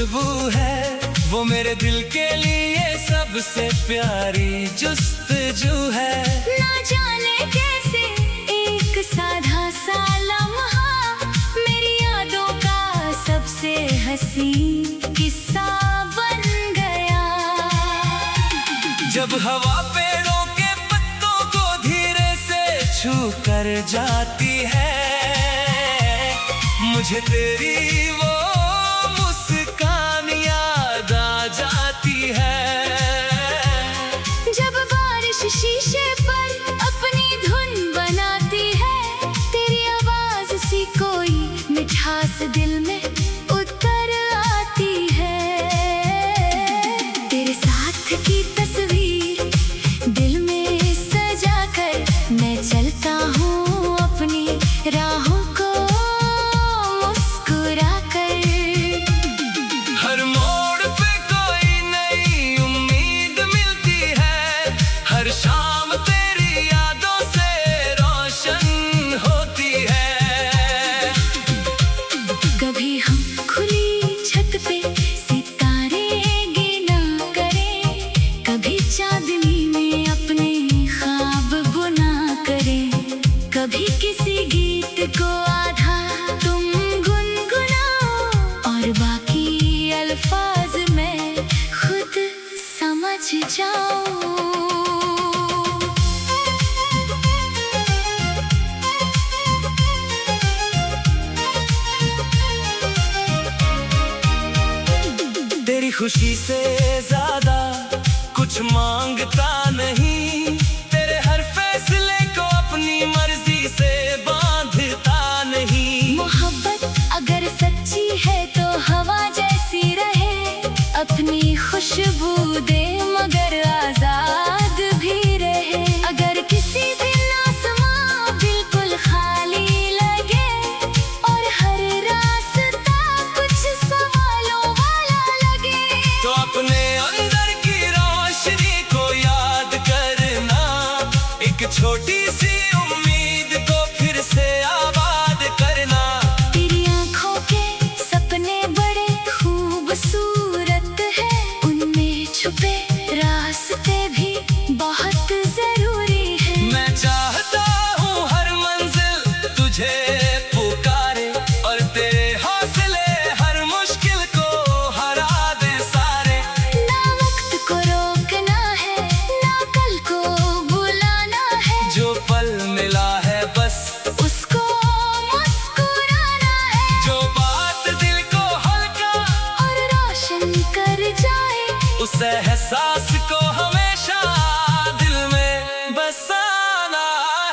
खुशबू है, वो मेरे दिल के लिए सबसे प्यारी जुस्तजू है। ना जाने कैसे एक साधा सा लम्हा मेरी यादों का सबसे हसीन किस्सा बन गया। जब हवा पेड़ों के पत्तों को धीरे से छू कर जाती है, मुझे तेरी वो मुस्कान याद आ जाती है। जब बारिश शीशे पर अपनी धुन बनाती है, तेरी आवाज सी कोई मिठास दिल में उतर आती है। तेरे साथ की तस्वीर दिल में सजा कर मैं चलता हूँ अपनी राहों को मुस्कुरा कर। हर मोड़ पे कोई नई उम्मीद मिलती है, हर शाम तेरी यादों से रोशन होती है। कभी हम खुली छत पे सितारे गिना करें, कभी चांदनी में अपने ख्वाब बुना करें, कभी किसी गीत को आधा तुम गुनगुनाओ और बाकी अल्फाज मैं खुद समझ जाऊं। तेरी खुशी से ज्यादा कुछ मांगता नहीं, तेरे हर फैसले को अपनी मर्जी से बांधता नहीं। मोहब्बत अगर सच्ची है तो हवा जैसी रहे, अपनी खुशबू दे मगर आजाद भी रहे। अगर किसी दिन आसमां बिल्कुल खाली लगे और हर रास्ता कुछ सवालों वाला लगे, तो अपने अंदर की रोशनी को याद करना, एक छोटी सी उम्मीद को फिर से आबाद करना। तेरी आंखों के सपने बड़े खूबसूरत है, उनमें छुपे रास्ते भी बहुत जरूरी है। मैं चाहता हूँ हर मंजिल तुझे पुकारे और तेरे हौसले हर मुश्किल को हरा दे सारे। ना वक्त को रोकना है, ना कल को बुलाना है, जो पल मिला है बस उसको मुस्कुराना है। जो बात दिल को हल्का और रोशन कर जाए, उस एहसास को हमेशा दिल में बसाना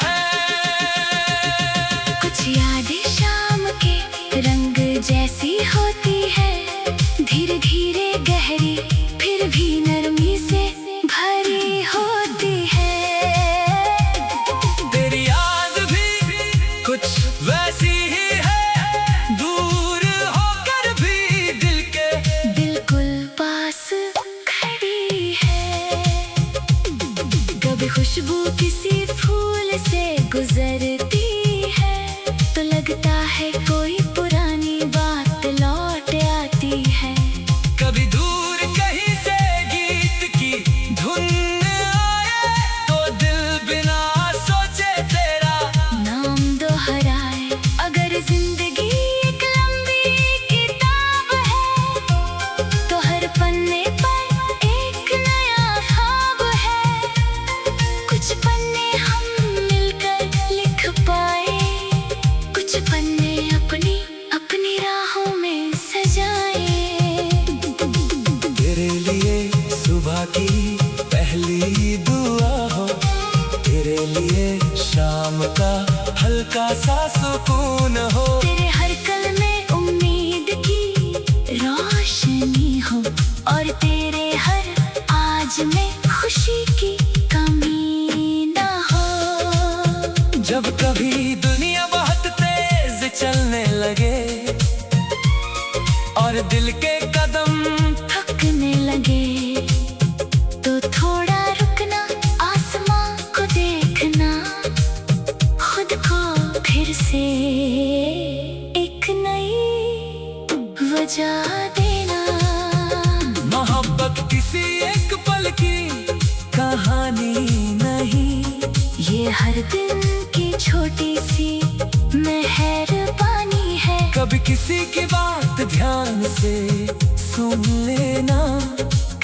है। कुछ यादें शाम के रंग जैसी होती है, धीरे धीरे गहरी फिर भी नरमी से भरी होती है। तेरी याद भी कुछ वैसी ही है, दूर होकर भी दिल के बिल्कुल पास खड़ी है। कभी खुशबू किसी फूल से गुजरती है, तो लगता है कोई पुरानी बात लौट आती है। कभी दूर कहीं से गीत की धुन आए, तो दिल बिना सोचे तेरा नाम दोहराए। अगर जिंदगी एक लंबी किताब है, तो हर पन्ने पर एक नया ख्वाब है। कुछ पन्ने हम मिलकर लिख पाए, कुछ पन्ने अपनी अपनी राहों में सजाए। तेरे लिए सुबह की पहली दुआ हो, तेरे लिए शाम का हल्का सा सुकून हो। तेरे हर कल में उम्मीद की रोशनी हो और तेरे हर आज में खुशी की कमी ना हो। जब कभी दुनिया बहुत तेज चलने लगे और दिल के कदम थकने लगे, तो थोड़ा रुकना, आसमां को देखना, खुद को फिर से एक नई वजह देना। हर दिन की छोटी सी मेहरबानी है। कभी किसी की बात ध्यान से सुन लेना,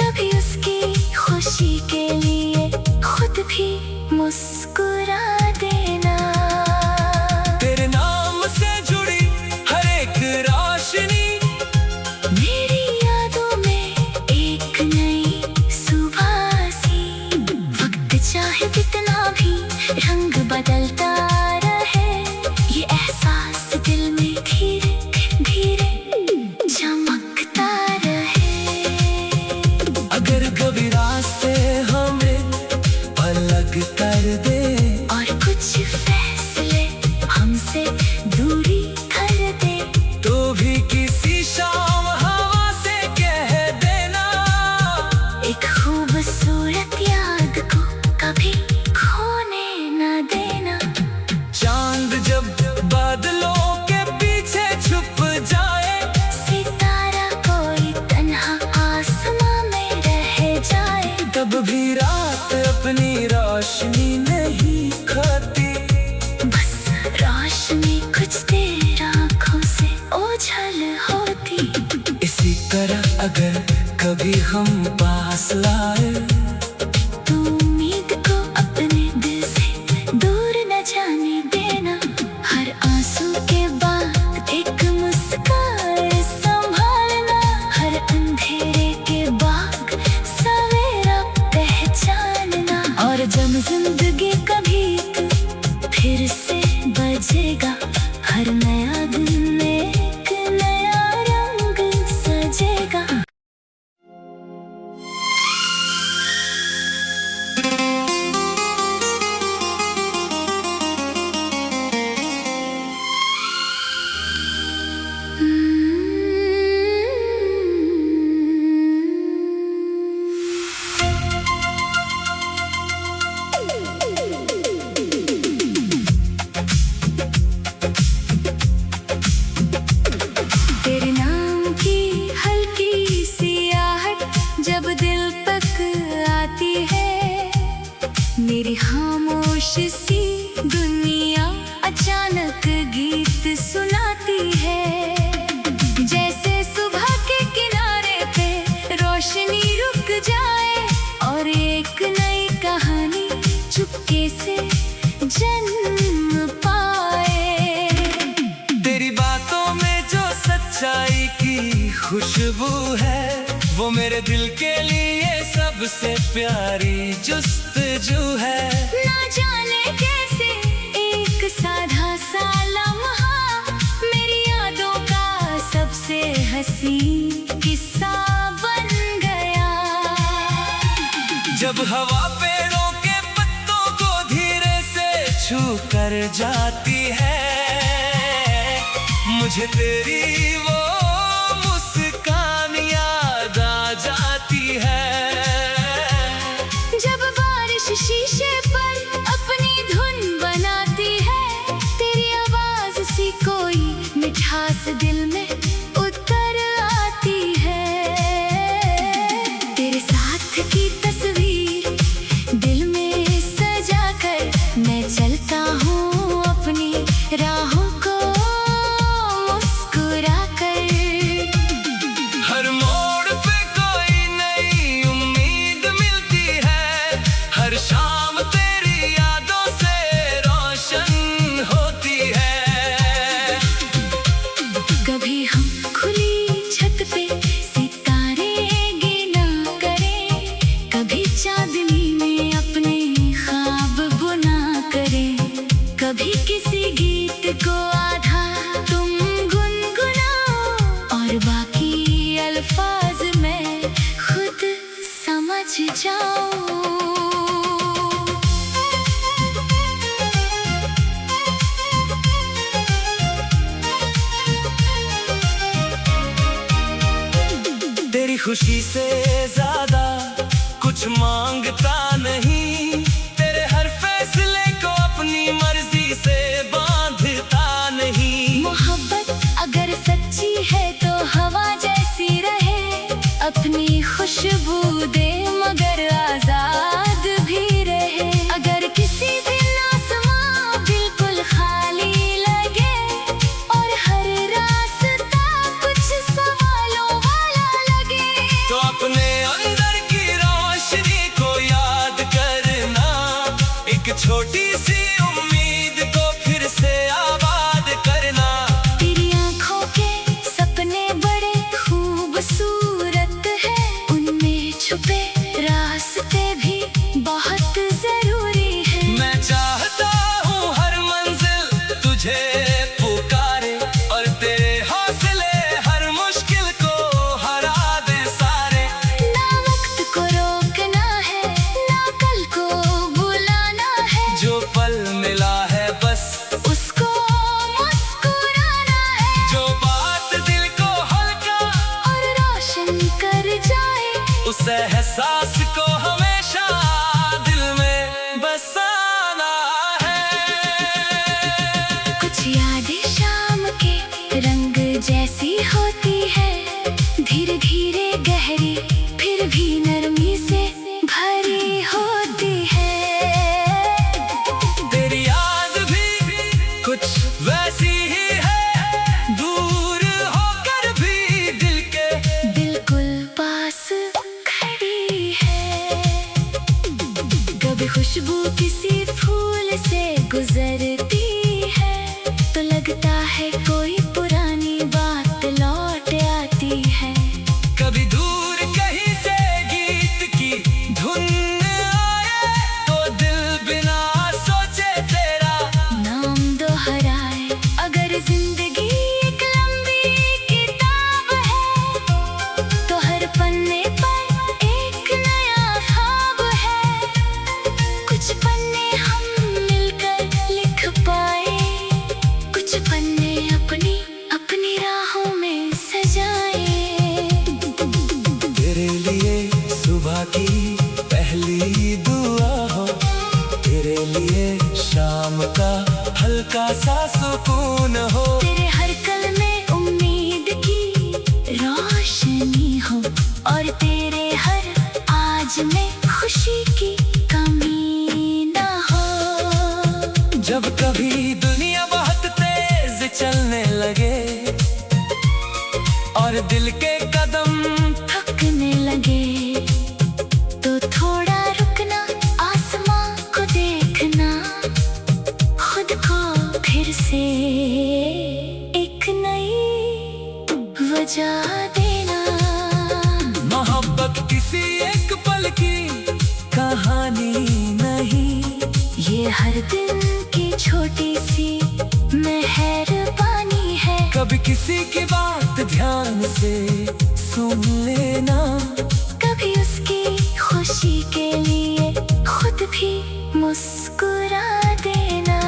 कभी उसकी खुशी के लिए खुद भी मुस्कुरा देना। तेरे नाम से जुड़ी हर एक रोशनी मेरी यादों में एक नई सुबह सी। वक्त चाहे कितना भी रंग बदलता रहे, ये एहसास दिल में धीरे धीरे चमकता रहे। अगर कभी रास्ते हमें अलग कर दे और कुछ फैसले हमसे दूरी कर दे, तो भी किसी शाम हवा से कह देना, एक खूबसूरत याद को कभी खोने न देना। चांद जब बादलों के पीछे छुप जाए, सितारा कोई तन्हा आसमां में रह जाए, तब भी रात अपनी रोशनी नहीं खाती। बस रोशनी कुछ देर आँखों से ओझल होती। इसी तरह अगर कभी हम पास लाए, तू उम्मीद को अपने दिल से दूर न जाने देना। हर आंसू के बाद एक मुस्कान संभालना, हर अंधेरे के बाद सवेरा पहचानना। और जब जिंदगी कभी फिर से बजेगा, हर नया दिन एक नया रंग सजेगा। तेरे नाम की हल्की सी आहट जब दिल तक आती है, मेरी खामोश सी दुनिया अचानक गीत सुनाती है। जैसे सुबह के किनारे पे रोशनी रुक जाए और एक नई कहानी चुपके से जन्म पाए। तेरी बातों में जो सच्चाई की खुशबू है, वो मेरे दिल के लिए सबसे प्यारी जुस्तजू है। ना जाने कैसे एक साधा सा लम्हा मेरी यादों का सबसे हसीन किस्सा बन गया। जब हवा पेड़ों के पत्तों को धीरे से छू कर जाती है, मुझे तेरी वो मुस्कान याद आ जाती है। जब बारिश शीशे पर अपनी धुन बनाती है, तेरी आवाज सी कोई मिठास दिल में उतर आती है। तेरे साथ की तस्वीर दिल में सजा कर मैं चलता हूँ अपनी राहों को मुस्कुरा कर। हर मोड़ पे कोई नई उम्मीद मिलती है, हर शाम तेरी यादों से रोशन होती है। कभी हम खुली छत पे सितारे गिना करें, कभी चांदनी में अपने ख्वाब बुना करें, कभी किसी गीत को आधा तुम गुनगुनाओ और बाकी अल्फाज मैं खुद समझ जाऊं। तेरी खुशी से ज्यादा कुछ मांगता नहीं, तेरे हर फैसले को अपनी मर्जी से बांधता नहीं। मोहब्बत अगर सच्ची है तो हवा जैसी रहे, अपनी खुशबू दे मगर आजाद भी रहे। अगर किसी दिन आसमान एक छोटी सी उम्मीद को फिर से आबाद करना। तेरी आंखों के सपने बड़े खूबसूरत है, उनमें छुपे रास्ते भी बहुत जरूरी है। मैं चाहता हूँ हर मंजिल तुझे पुकारे, और तेरे हौसले हर मुश्किल को हरा दे सारे। ना वक्त को रोकना है, ना कल को बुलाना है, जो पल मिला है बस उसको मुस्कुराना है। जो बात दिल को हल्का और रोशन कर जाए, उस एहसास को हमेशा दिल में बसाना है। कुछ यादें शाम के रंग जैसी होती है, धीरे धीरे गहरी फिर भी नरमी से भरी होती है। तेरी याद भी कुछ वैसी ही है, दूर होकर भी दिल के बिल्कुल पास खड़ी है। कभी खुशबू किसी फूल से गुजरती है, तो लगता है कोई पुरानी बात लौट आती है। कभी दूर कहीं से गीत की धुन आए, तो दिल बिना सोचे तेरा नाम दोहराए। अगर जिंदगी एक लंबी किताब है, तो हर पन्ने पर एक नया ख्वाब है। कुछ पन्ने हम मिलकर लिख पाए, कुछ पन्ने अपनी अपनी राहों में सजाए। तेरे लिए सुबह की पहली दुआ हो, तेरे लिए शाम का हल्का सा सुकून हो। तेरे हर कल में उम्मीद की रोशनी हो, और तेरे हर आज में खुशी की कमी ना हो। जब कभी दुनिया बहुत तेज चलने लगे, और दिल के कदम थकने लगे, तो थोड़ा रुकना, आसमां को देखना, खुद को फिर से एक नई वजह देना। मोहब्बत किसी एक पल की कहानी नहीं, ये हर दिन की छोटी सी मेहरबानी है। कभी किसी की बात ध्यान से सुन लेना, कभी उसकी खुशी के लिए खुद भी मुस्कुरा देना।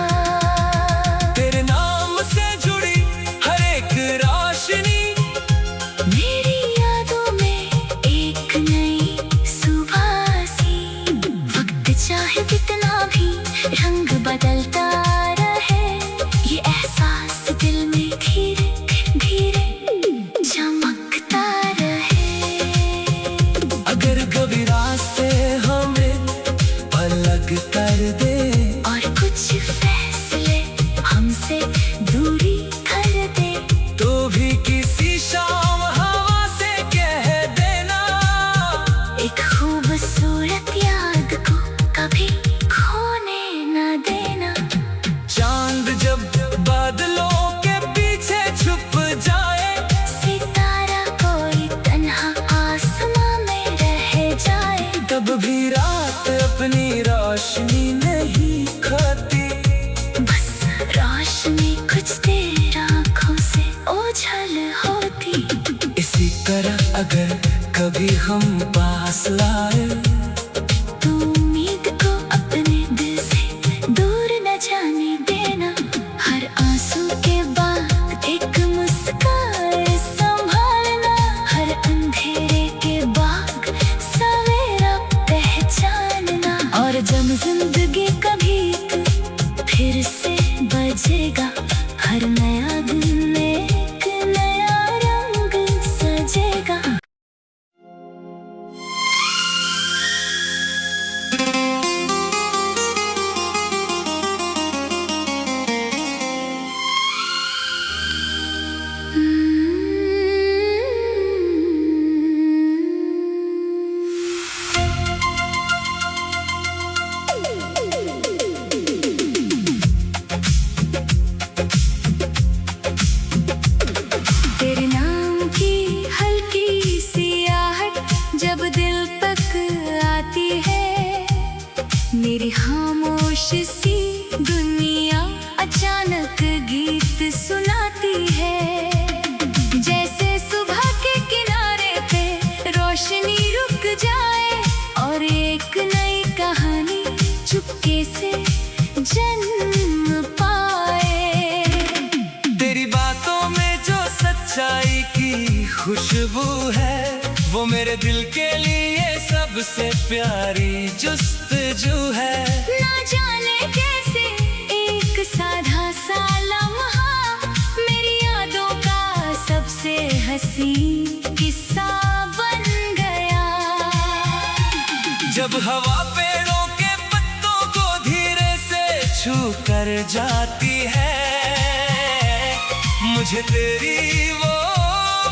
तेरे नाम से जुड़ी हर एक रोशनी मेरी यादों में एक नई सुबह सी। वक्त चाहे कितना भी रंग बदलता रहे, ये एहसास दिल में धीरे धीरे चमकता रहे। अगर कभी रास्ते हमें अलग कर दे, और कुछ फैसले हमसे दूरी कर दे, तो भी किसी शाम हवा से कह देना। एक खूबसूरत याद को कभी खोने न देना। चांद जब बादलों के पीछे छुप जाए, सितारा कोई तन्हा आसमां में रह जाए, तब भी रात अपनी रोशनी नहीं खोती। बस रोशनी कुछ देर आँखों से ओझल होती। इसी तरह अगर कभी हम पास लाए, तू उम्मीद को अपने दिल से दूर न जाने देना। हर आंसू के बाद एक मुस्कान संभालना, हर अंधेरे के बाद सवेरा पहचानना। और जब जिंदगी कभी फिर से बजेगा, हर नया दिन में एक नया रंग सजेगा। रुक जाए और एक नई कहानी चुपके से जन्म पाए। तेरी बातों में जो सच्चाई की खुशबू है, वो मेरे दिल के लिए सबसे प्यारी जुस्तजू है। ना जाने कैसे एक साधा सा लम्हा मेरी यादों का सबसे हसीन किस्सा बन गया। जब हवा पेड़ों के पत्तों को धीरे से छू कर जाती है, मुझे तेरी वो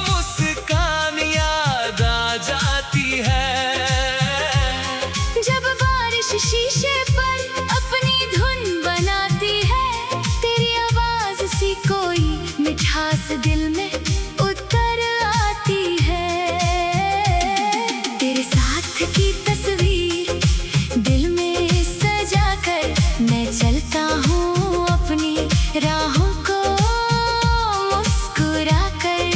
मुस्कान याद आ जाती है। जब बारिश शीशे पर अपनी धुन बनाती है, तेरी आवाज सी कोई मिठास दिल में उतर आती है। तेरे साथ की तस्वीर दिल में सजा कर मैं चलता हूँ अपनी राहों को मुस्कुरा कर।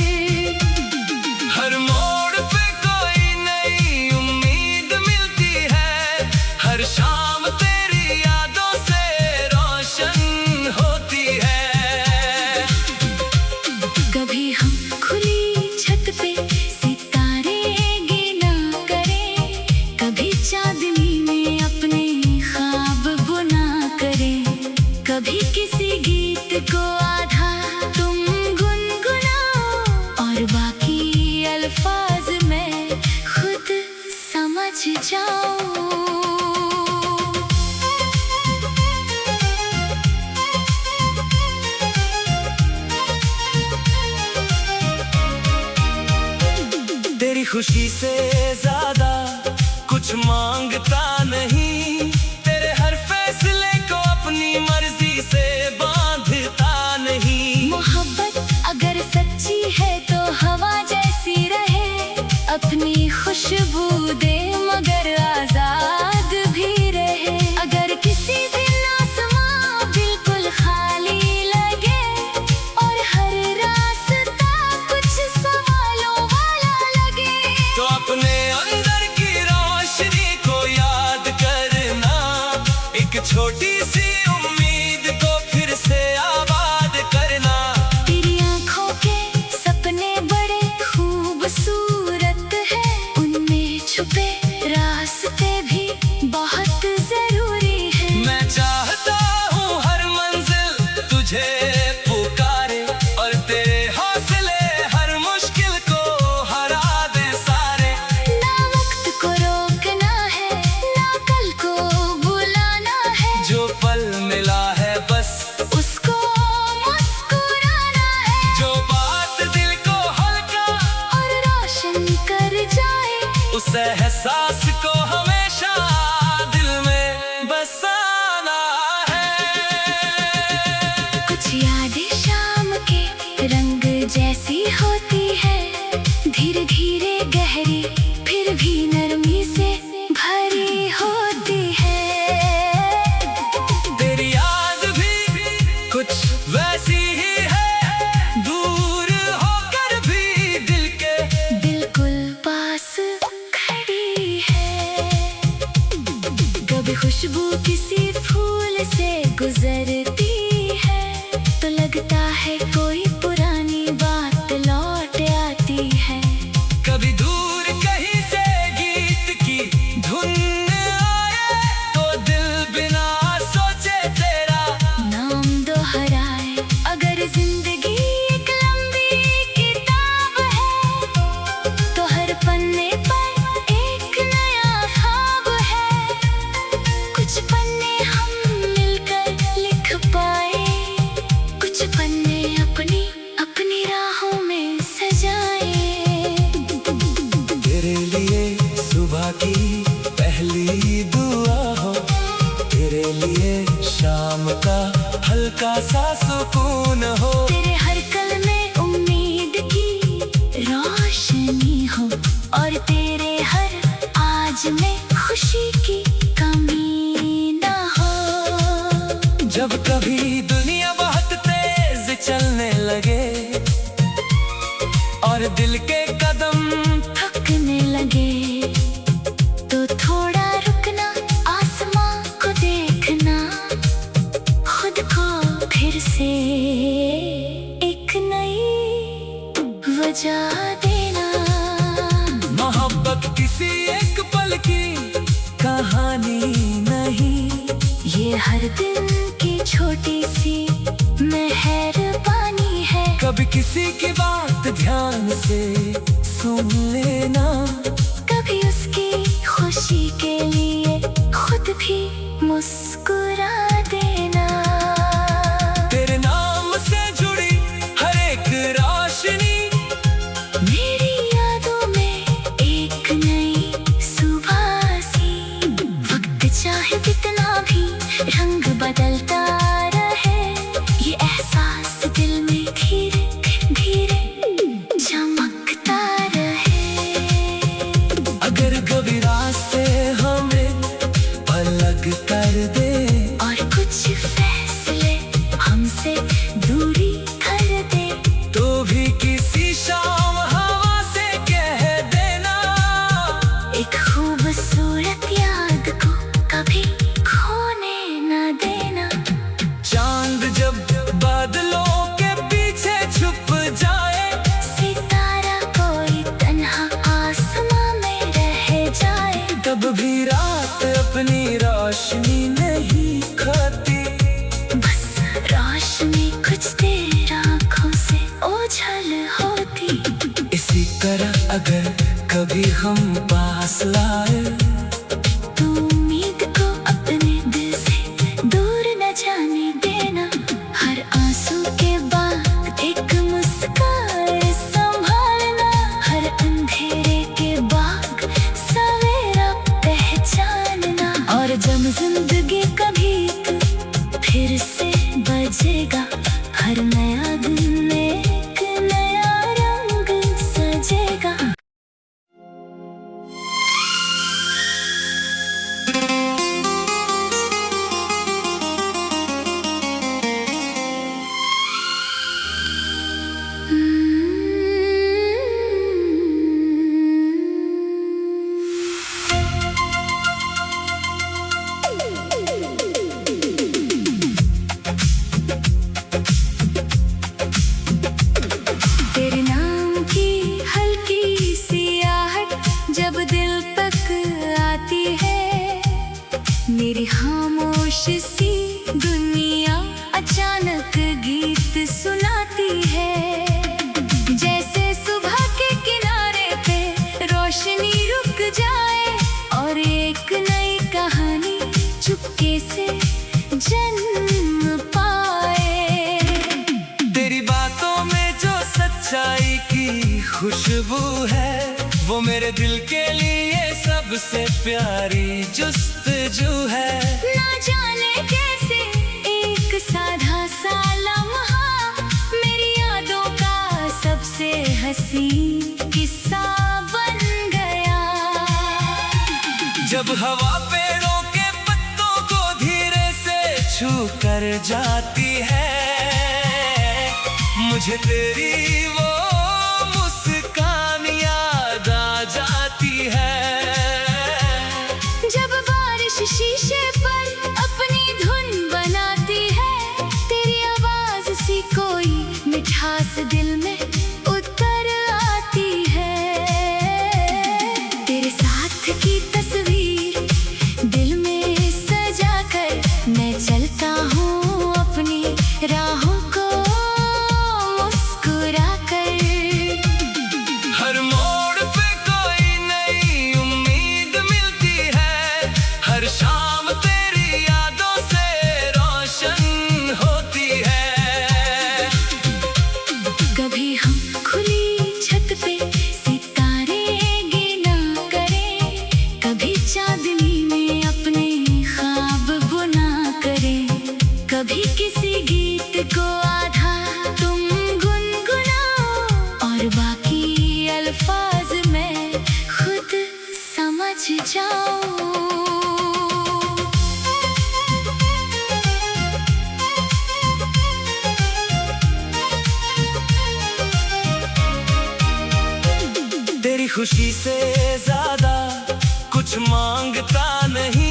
हर मोड़ पे कोई नई उम्मीद मिलती है, हर शाम तेरी यादों से रोशन होती है। कभी हम खुली छत पे सितारे गिना करें, कभी चांदनी में अपने ख्वाब बुना करें, कभी किसी गीत को आधा तुम गुनगुनाओ और बाकी अल्फाज मैं खुद समझ जाऊं। तेरी खुशी से ज्यादा कुछ मांगता नहीं, तेरे हर फैसले को अपनी मर्जी से बांधता नहीं। मोहब्बत अगर सच्ची है तो हवा जैसी रहे, अपनी खुशबू दे मगर आजाद भी रहे। अगर किसी दिन आसमां बिल्कुल खाली लगे और हर रास्ता कुछ सवालों वाला लगे, तो अपने अंदर की रोशनी को याद करना, एक छोटी सी उम्मीद को फिर से आबाद करना। तेरी आंखों के सपने बड़े खूबसूरत हैं, उनमें छुपे रास्ते भी बहुत जरूरी हैं। मैं चाहता हूँ हर मंजिल तुझे पुकारे और तेरे हौसले हर मुश्किल को हरा दे सारे। ना वक्त को रोकना है, ना कल को बुलाना है, जो पल मिला है बस उसको मुस्कुराना है। जो बात दिल को हल्का और रोशन कर जाए, उस एहसास को हमेशा दिल में बसाना है। कुछ यादें शाम के रंग जैसी होती है, धीरे धीरे गहरी फिर भी नरमी से भरी होती है। तेरी याद भी कुछ वैसी ही है, दूर होकर भी दिल के बिल्कुल पास खड़ी है। कभी खुशबू किसी फूल से गुजरती है, तो लगता है कोई पुरानी बात लौट आती है। कभी दूर कहीं से गीत की धुन आए, तो दिल बिना सोचे तेरा नाम दोहराए। अगर जिंदगी एक लंबी किताब है, तो हर पन्ने पर एक नया ख्वाब है। कुछ पन्ने हम मिलकर लिख पाए, कुछ पन्ने अपनी अपनी राहों में सजाए। तेरे लिए सुबह की पहली दुआ हो, तेरे लिए शाम का हल्का सा सुकून हो। तेरे हर कल में उम्मीद की रोशनी हो और तेरे हर आज में खुशी की कमी ना हो। जब कभी दुनिया बहुत तेज चलने लगे और दिल के कदम थकने लगे, हर दिन की छोटी सी मेहरबानी है। कभी किसी की बात ध्यान से सुन लेना, कभी उसकी खुशी के लिए खुद भी मुस्कुरा देना। तेरे नाम से जुड़ी हर एक रोशनी मेरी यादों में एक नई सुबह सी। वक्त चाहे कितना भी रंग बदलता रहे, ये एहसास दिल में धीरे धीरे चमकता रहे। अगर कभी रास्ते हमें अलग कर दे और कुछ फैसले हमसे दूरी कर दे, तो भी किसी शाम हवा से कह देना, एक खूबसूरत याद को कभी खोने न देना। चांद जब बादलों के पीछे छुप जाए, सितारा कोई तन्हा आसमां में रह जाए, तब भी रात अपनी रोशनी नहीं खोती। बस रोशनी कुछ देर आँखों से ओझल होती। इसी तरह अगर कभी हम पास लाए, तू उम्मीद को अपने दिल से दूर न जाने देना। हर आंसू के बाद एक मुस्कान संभालना, हर अंधेरे के बाद सवेरा पहचानना। और जब जिंदगी कभी फिर से बजेगा, हर नया दिन एक नया रंग सजेगा। तेरे नाम की हल्की सी आहट जब दिल तक आती है, मेरी खामोश सी दुनिया अचानक गीत सुनाती है। जैसे सुबह के किनारे पे रोशनी रुक जाए और एक नई कहानी चुपके से जन्म पाए। तेरी बातों में जो सच्चाई की खुशबू है, वो मेरे दिल के लिए सबसे प्यारी जुस्तजू है। ना जाने कैसे एक साधा सा लम्हा मेरी यादों का सबसे हसीन किस्सा बन गया। जब हवा पेड़ों के पत्तों को धीरे से छू कर जाती है, मुझे तेरी वो मुस्कान याद आ जाती है। जब बारिश शीशे पर अपनी धुन बनाती है, तेरी आवाज सी कोई मिठास दिल में उतर आती है। तेरे साथ की तस्वीर दिल में सजा कर मैं चलता हूँ अपनी राहों को मुस्कुरा कर। हर मोड़ पे कोई नई उम्मीद मिलती है, हर शाम तेरी यादों से रोशन होती है। कभी हम खुली छत पे सितारे गिना करें, कभी चांदनी में अपने ख्वाब बुना करें, कभी किसी गीत को आधा तुम गुनगुनाओ और बाकी अल्फाज मैं खुद समझ जाऊं। तेरी खुशी से ज्यादा कुछ मांगता नहीं,